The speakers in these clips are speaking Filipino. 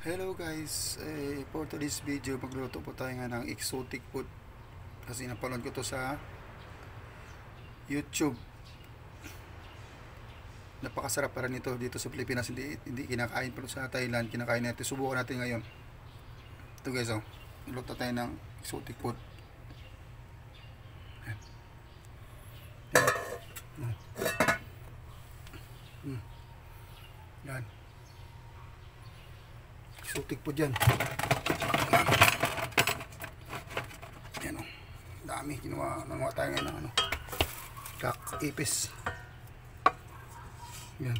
Hello guys, for today's video magluto po tayo nga ng exotic food kasi napanood ko to sa YouTube. Napakasarap para nito dito sa Pilipinas, hindi kinakain, pero sa Thailand kinakain natin. Subukan natin ngayon ito guys. Luto tayo ng exotic food. Yan, exotic food yan. Yan o, dami ginawa tayo ngayon ng ipis. Yan.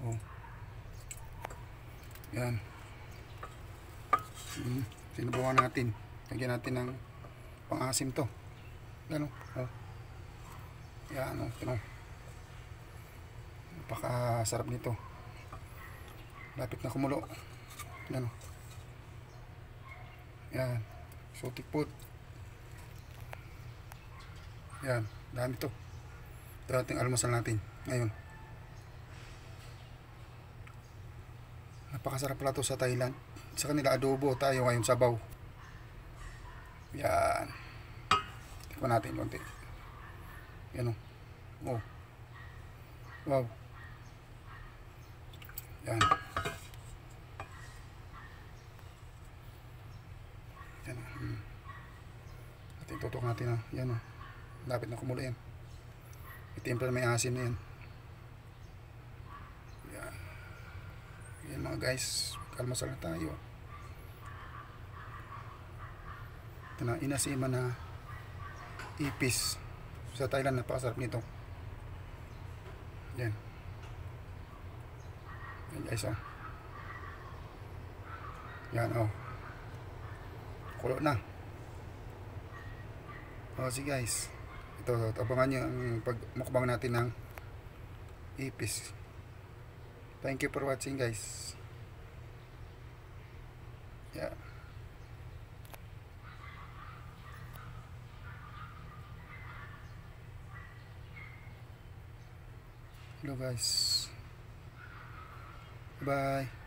Oh. Yan. Sinubukan natin. Lagyan natin ng pang-asim to. Yan o. Oh. Yan o. Ito. Napakasarap nito. Lapit na kumulo. Yan o. Yan. Exotic food. Yan. Dami to. Ito ating almusal natin ngayon. Napakasarap pala to sa Thailand. Sa kanila adobo, tayo ngayon sabaw. Yan. Tikman natin konti. Yan o. Oh. Wow. Yan. Yan o. Ating tutok natin o. Yan o. Lapit na kumulo yan. Itimpla na may asin na yan. Yan. Yan mga guys, kalmasal na tayo. Ito na, inasiman na ipis. Sa Thailand napakasarap nito. Yan. Yan guys o. Yan o. Kulo na. O sige guys, ito abangan nyo ang pagmukbang natin ng ipis. Thank you for watching guys. Yeah. Hello guys. Bye.